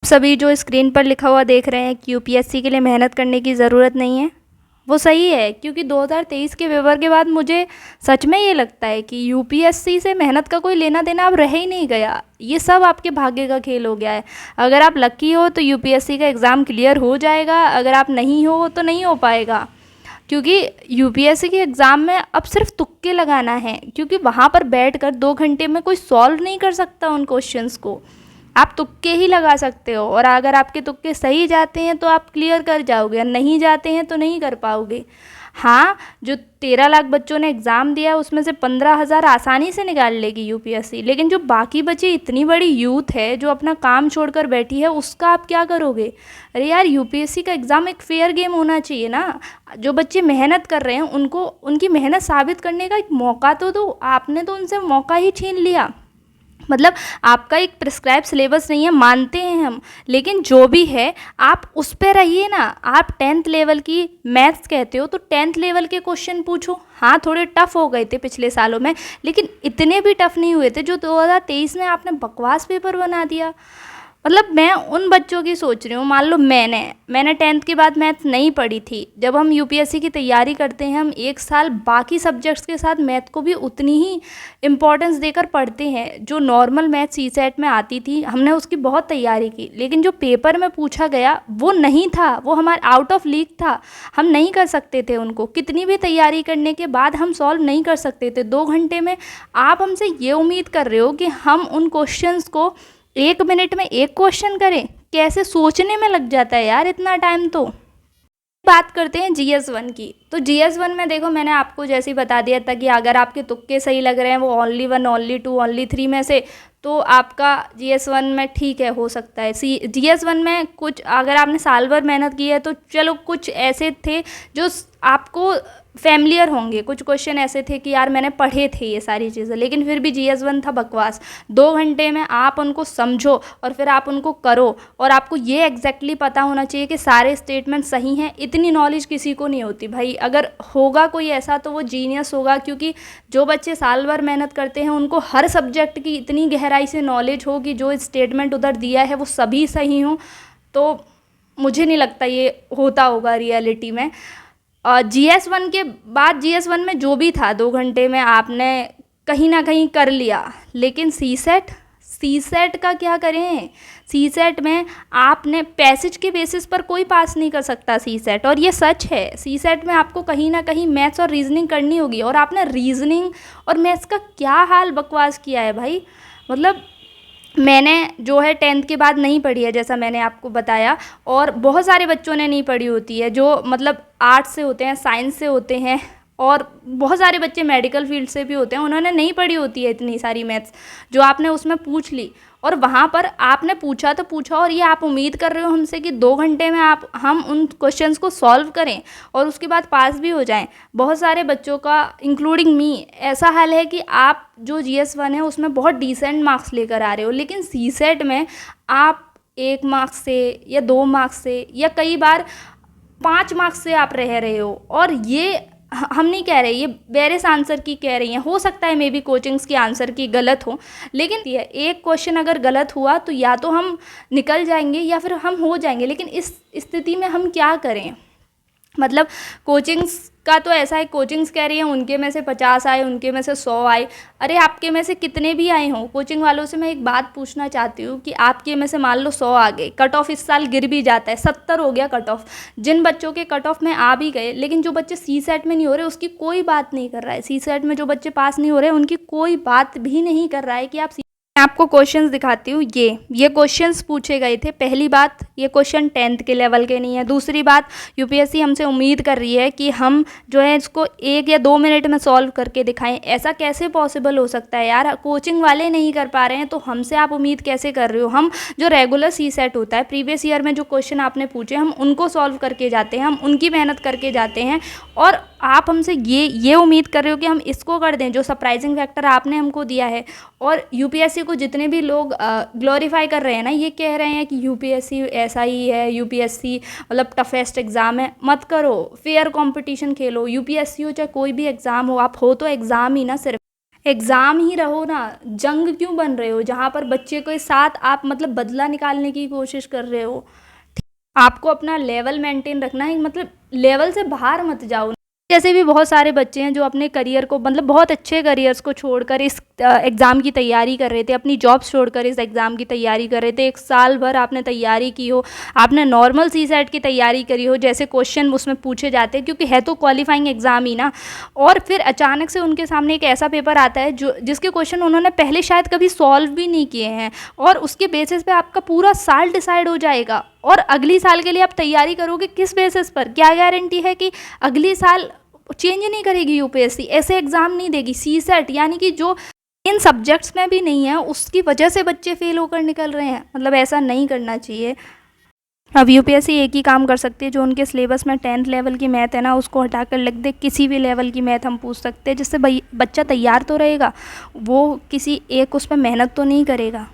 सभी जो स्क्रीन पर लिखा हुआ देख रहे हैं कि यूपीएससी के लिए मेहनत करने की ज़रूरत नहीं है, वो सही है। क्योंकि 2023 के पेपर के बाद मुझे सच में ये लगता है कि यूपीएससी से मेहनत का कोई लेना देना अब रह ही नहीं गया। ये सब आपके भाग्य का खेल हो गया है। अगर आप लकी हो तो यूपीएससी का एग्ज़ाम क्लियर हो जाएगा, अगर आप नहीं हो तो नहीं हो पाएगा। क्योंकि यूपीएससी के एग्ज़ाम में अब सिर्फ तुक्के लगाना है, क्योंकि वहाँ पर बैठकर 2 घंटे में कोई सॉल्व नहीं कर सकता उन क्वेश्चंस को। आप तुक्के ही लगा सकते हो, और अगर आपके तुक्के सही जाते हैं तो आप क्लियर कर जाओगे, और नहीं जाते हैं तो नहीं कर पाओगे। हाँ, जो 13 लाख बच्चों ने एग्ज़ाम दिया उसमें से 15,000 आसानी से निकाल लेगी यूपीएससी, लेकिन जो बाकी बची इतनी बड़ी यूथ है जो अपना काम छोड़कर बैठी है, उसका आप क्या करोगे? अरे यार, यूपीएससी का एग्ज़ाम एक फेयर गेम होना चाहिए ना। जो बच्चे मेहनत कर रहे हैं उनको उनकी मेहनत साबित करने का एक मौका तो दो। आपने तो उनसे मौका ही छीन लिया। मतलब आपका एक प्रिस्क्राइब सिलेबस नहीं है, मानते हैं हम, लेकिन जो भी है आप उस पे रहिए ना। आप 10th लेवल की मैथ्स कहते हो तो 10th लेवल के क्वेश्चन पूछो। हाँ, थोड़े टफ हो गए थे पिछले सालों में, लेकिन इतने भी टफ नहीं हुए थे जो 2023 में आपने बकवास पेपर बना दिया। मतलब मैं उन बच्चों की सोच रही हूँ, मान लो मैंने 10th के बाद मैथ नहीं पढ़ी थी। जब हम यूपीएससी की तैयारी करते हैं, हम 1 साल बाकी सब्जेक्ट्स के साथ मैथ को भी उतनी ही इम्पोर्टेंस देकर पढ़ते हैं। जो नॉर्मल मैथ सीसेट में आती थी, हमने उसकी बहुत तैयारी की, लेकिन जो पेपर में पूछा गया वो नहीं था, वो हमारा आउट ऑफ लीग था। हम नहीं कर सकते थे उनको, कितनी भी तैयारी करने के बाद हम सॉल्व नहीं कर सकते थे 2 घंटे में। आप हमसे ये उम्मीद कर रहे हो कि हम उन क्वेश्चंस को 1 मिनट में एक क्वेश्चन करें? कैसे सोचने में लग जाता है यार इतना टाइम। तो बात करते हैं GS1 की। तो GS1 में देखो, मैंने आपको जैसे ही बता दिया था कि अगर आपके तुक्के सही लग रहे हैं, वो ओनली 1, ओनली 2, ओनली 3 में से, तो आपका GS1 में ठीक है, हो सकता है। GS1 में कुछ अगर आपने साल भर मेहनत की है तो चलो, कुछ ऐसे थे जो आपको फैमिलियर होंगे, कुछ क्वेश्चन ऐसे थे कि यार मैंने पढ़े थे ये सारी चीज़ें, लेकिन फिर भी GS1 था बकवास। 2 घंटे में आप उनको समझो और फिर आप उनको करो, और आपको ये एग्जैक्टली पता होना चाहिए कि सारे स्टेटमेंट सही हैं। इतनी नॉलेज किसी को नहीं होती भाई। अगर होगा कोई ऐसा तो वो जीनियस होगा, क्योंकि जो बच्चे साल भर मेहनत करते हैं उनको हर सब्जेक्ट की इतनी गहराई से नॉलेज हो कि जो स्टेटमेंट उधर दिया है वो सभी सही हों। तो मुझे नहीं लगता ये होता होगा रियलिटी में। GS1 के बाद GS1 में जो भी था 2 घंटे में आपने कहीं ना कहीं कर लिया, लेकिन सीसेट का क्या करें? सीसेट में आपने पैसेज के बेसिस पर कोई पास नहीं कर सकता सीसेट, और ये सच है। सीसेट में आपको कहीं ना कहीं मैथ्स और रीजनिंग करनी होगी, और आपने रीजनिंग और मैथ्स का क्या हाल बकवास किया है भाई। मतलब मैंने जो है 10th के बाद नहीं पढ़ी है, जैसा मैंने आपको बताया, और बहुत सारे बच्चों ने नहीं पढ़ी होती है, जो मतलब आर्ट्स से होते हैं, साइंस से होते हैं, और बहुत सारे बच्चे मेडिकल फील्ड से भी होते हैं, उन्होंने नहीं पढ़ी होती है इतनी सारी मैथ्स जो आपने उसमें पूछ ली। और वहाँ पर आपने पूछा तो पूछा, और ये आप उम्मीद कर रहे हो हमसे कि 2 घंटे में हम उन क्वेश्चंस को सॉल्व करें और उसके बाद पास भी हो जाएं। बहुत सारे बच्चों का, इंक्लूडिंग मी, ऐसा हाल है कि आप जो GS1 है उसमें बहुत डिसेंट मार्क्स लेकर आ रहे हो, लेकिन सीसेट में आप 1 मार्क्स से या 2 मार्क्स से या कई बार 5 मार्क्स से आप रह रहे हो। और ये हम नहीं कह रहे, ये वेरियस आंसर की कह रही हैं, हो सकता है मे बी कोचिंग्स की आंसर की गलत हो, लेकिन ये एक क्वेश्चन अगर गलत हुआ तो या तो हम निकल जाएंगे या फिर हम हो जाएंगे। लेकिन इस स्थिति में हम क्या करें? मतलब कोचिंग्स का तो ऐसा है, कोचिंग्स कह रही हैं उनके में से 50 आए, उनके में से 100 आए। अरे आपके में से कितने भी आए हों, कोचिंग वालों से मैं एक बात पूछना चाहती हूँ कि आपके में से मान लो 100 आ गए, कट ऑफ इस साल गिर भी जाता है, 70 हो गया कट ऑफ। जिन बच्चों के कट ऑफ में आ भी गए, लेकिन जो बच्चे सीसेट में नहीं हो रहे उसकी कोई बात नहीं कर रहा है। सीसेट में जो बच्चे पास नहीं हो रहे उनकी कोई बात भी नहीं कर रहा है कि आप। मैं आपको क्वेश्चंस दिखाती हूँ। ये क्वेश्चंस पूछे गए थे। पहली बात, ये क्वेश्चन 10th के लेवल के नहीं है। दूसरी बात, यूपीएससी हमसे उम्मीद कर रही है कि हम जो है इसको 1 या 2 मिनट में सॉल्व करके दिखाएं। ऐसा कैसे पॉसिबल हो सकता है यार? कोचिंग वाले नहीं कर पा रहे हैं तो हमसे आप उम्मीद कैसे कर रहे हो? हम जो रेगुलर सीसेट होता है, प्रीवियस ईयर में जो क्वेश्चन आपने पूछे, हम उनको सॉल्व करके जाते हैं, हम उनकी मेहनत करके जाते हैं, और आप हमसे ये उम्मीद कर रहे हो कि हम इसको कर दें जो सरप्राइजिंग फैक्टर आपने हमको दिया है। और यूपीएससी को जितने भी लोग ग्लोरीफाई कर रहे हैं ना, ये कह रहे हैं कि यूपीएससी ऐसा ही है, यूपीएससी मतलब टफेस्ट एग्ज़ाम है। मत करो, फेयर कंपटीशन खेलो। यूपीएससी हो चाहे कोई भी एग्ज़ाम हो, आप हो तो एग्ज़ाम ही ना सिर्फ। एग्ज़ाम ही रहो ना, जंग क्यों बन रहे हो जहाँ पर बच्चे के साथ आप मतलब बदला निकालने की कोशिश कर रहे हो। आपको अपना लेवल मेंटेन रखना है, मतलब लेवल से बाहर मत जाओ। जैसे भी बहुत सारे बच्चे हैं जो अपने करियर को मतलब बहुत अच्छे करियर्स को छोड़कर इस एग्ज़ाम की तैयारी कर रहे थे, अपनी जॉब्स छोड़कर इस एग्ज़ाम की तैयारी कर रहे थे। एक साल भर आपने तैयारी की हो, आपने नॉर्मल सी सेट की तैयारी करी हो, जैसे क्वेश्चन उसमें पूछे जाते हैं, क्योंकि है तो क्वालिफाइंग एग्ज़ाम ही ना। और फिर अचानक से उनके सामने एक ऐसा पेपर आता है जो जिसके क्वेश्चन उन्होंने पहले शायद कभी सॉल्व भी नहीं किए हैं, और उसके बेसिस पे आपका पूरा साल डिसाइड हो जाएगा। और अगली साल के लिए आप तैयारी करोगे किस बेसिस पर? क्या गारंटी है कि अगली साल चेंज नहीं करेगी यूपीएससी, ऐसे एग्ज़ाम नहीं देगी। सी सेट यानी कि जो इन सब्जेक्ट्स में भी नहीं है, उसकी वजह से बच्चे फेल होकर निकल रहे हैं, मतलब ऐसा नहीं करना चाहिए। अब यूपीएससी एक ही काम कर सकती है, जो उनके सिलेबस में 10th लेवल की मैथ है ना, उसको हटाकर लिख दे, किसी भी लेवल की मैथ हम पूछ सकते हैं, जिससे बच्चा तैयार तो रहेगा, वो किसी एक उस पर मेहनत तो नहीं करेगा।